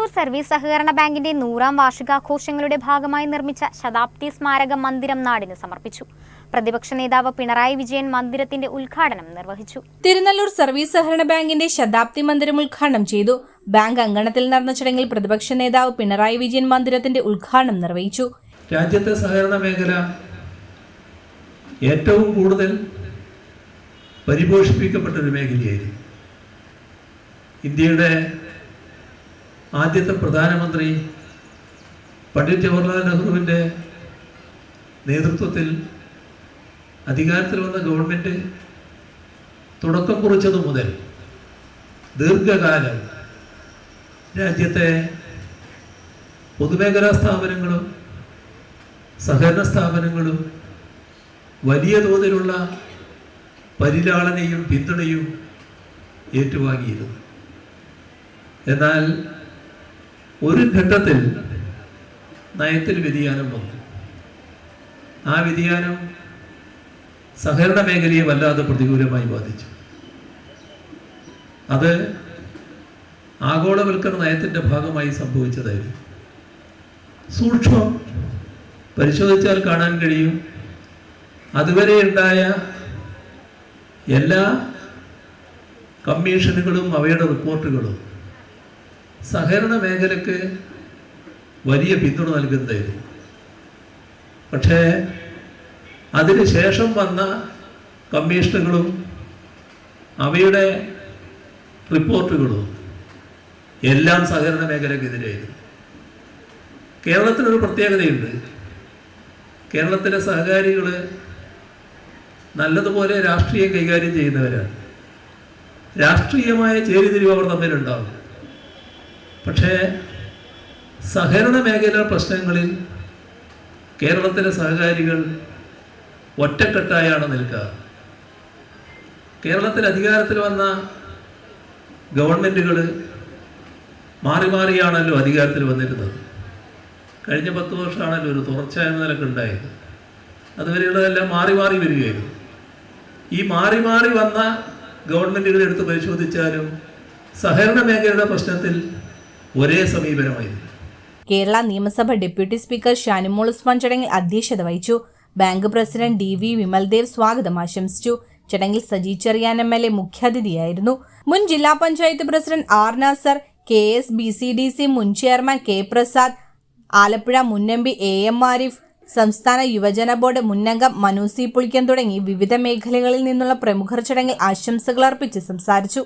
Thirunellur service സഹകരണ ബാങ്കിന്റെ 100ാം വാർഷികാഘോഷങ്ങളുടെ ഭാഗമായി നിർമ്മിച്ച ശതാബ്ദി സ്മാരക മന്ദിരം നാടിന് സമർപ്പിച്ചു. പ്രതിപക്ഷ നേതാവ് പിണറായി വിജയൻ മന്ദിരത്തിന്റെ ഉദ്ഘാടനം നിർവഹിച്ചു. തിരുനെല്ലൂർ സർവീസ് സഹകരണ ബാങ്കിന്റെ ശതാബ്ദി മന്ദിരം ഉദ്ഘാടനം ചെയ്തു. ബാങ്ക് അങ്കണത്തിൽ നടന്ന ചടങ്ങിൽ പ്രതിപക്ഷ നേതാവ് പിണറായി വിജയൻ മന്ദിരത്തിന്റെ ഉദ്ഘാടനം നിർവഹിച്ചു. രാജ്യത്തെ സഹകരണ മേഖല ഏറ്റവും കൂടുതൽ പരിപോഷിപ്പിക്കപ്പെട്ട ഒരു മേഖലയായിരുന്നു. ഇന്ത്യയുടെ ആദ്യത്തെ പ്രധാനമന്ത്രി പണ്ഡിറ്റ് ജവഹർലാൽ നെഹ്റുവിൻ്റെ നേതൃത്വത്തിൽ അധികാരത്തിൽ വന്ന ഗവൺമെൻറ് തുടക്കം കുറിച്ചതു മുതൽ ദീർഘകാലം രാജ്യത്തെ പൊതുമേഖലാ സ്ഥാപനങ്ങളും സഹകരണ സ്ഥാപനങ്ങളും വലിയ തോതിലുള്ള പരിലാളനയും പിന്തുണയും ഏറ്റുവാങ്ങിയിരുന്നു. എന്നാൽ ഒരു ഘട്ടത്തിൽ നയത്തിൽ വ്യതിയാനം വന്നു. ആ വ്യതിയാനം സഹകരണ മേഖലയെ വല്ലാതെ പ്രതികൂലമായി ബാധിച്ചു. അത് ആഗോളവൽക്കരണ നയത്തിൻ്റെ ഭാഗമായി സംഭവിച്ചതായിരുന്നു. സൂക്ഷ്മം പരിശോധിച്ചാൽ കാണാൻ കഴിയും, അതുവരെ ഉണ്ടായ എല്ലാ കമ്മീഷനുകളും അവയുടെ റിപ്പോർട്ടുകളും സഹകരണ മേഖലയ്ക്ക് വലിയ പിന്തുണ നൽകുന്നതായിരുന്നു. പക്ഷേ അതിന് ശേഷം വന്ന കമ്മീഷനുകളും അവയുടെ റിപ്പോർട്ടുകളും എല്ലാം സഹകരണ മേഖലയ്ക്കെതിരായിരുന്നു. കേരളത്തിനൊരു പ്രത്യേകതയുണ്ട്. കേരളത്തിലെ സഹകാരികൾ നല്ലതുപോലെ രാഷ്ട്രീയം കൈകാര്യം ചെയ്യുന്നവരാണ്. രാഷ്ട്രീയമായ ചേരിതിരിവ് അവർ തമ്മിലുണ്ടാകും. പക്ഷേ സഹകരണ മേഖലാ പ്രശ്നങ്ങളിൽ കേരളത്തിലെ സഹകാരികൾ ഒറ്റക്കെട്ടായാണ് നിൽക്കുക. കേരളത്തിൽ അധികാരത്തിൽ വന്ന ഗവൺമെൻറ്റുകൾ മാറി മാറിയാണല്ലോ അധികാരത്തിൽ വന്നിരുന്നത്. കഴിഞ്ഞ 10 വർഷമാണല്ലോ ഒരു തുടർച്ച എന്ന നിലക്ക് ഉണ്ടായത്. അതുവരെയുള്ളതെല്ലാം മാറി മാറി വരികയായിരുന്നു. ഈ മാറി മാറി വന്ന ഗവൺമെൻറ്റുകളെ എടുത്ത് പരിശോധിച്ചാലും സഹകരണ മേഖലയുടെ പ്രശ്നത്തിൽ ഒരേ സമീപനമായിരുന്നു. കേരള നിയമസഭ ഡെപ്യൂട്ടി സ്പീക്കർ ഷാനിമോൾ ഉസ്മാൻ ചടങ്ങിൽ അധ്യക്ഷത വഹിച്ചു. ബാങ്ക് പ്രസിഡന്റ് DV വിമൽദേവ് സ്വാഗതം ആശംസിച്ചു. ചടങ്ങിൽ സജി ചെറിയാൻ MLA മുഖ്യാതിഥിയായിരുന്നു. മുൻ ജില്ലാ panchayat president R Nasar, KS BCDC മുൻ ചെയർമാൻ K പ്രസാദ്, ആലപ്പുഴ മുൻ MP AM ആരിഫ്, സംസ്ഥാന യുവജന ബോർഡ് മുന്നംഗം മനു C പുളിക്കൻ തുടങ്ങി വിവിധ മേഖലകളിൽ നിന്നുള്ള പ്രമുഖർ ചടങ്ങിൽ ആശംസകൾ അർപ്പിച്ച് സംസാരിച്ചു.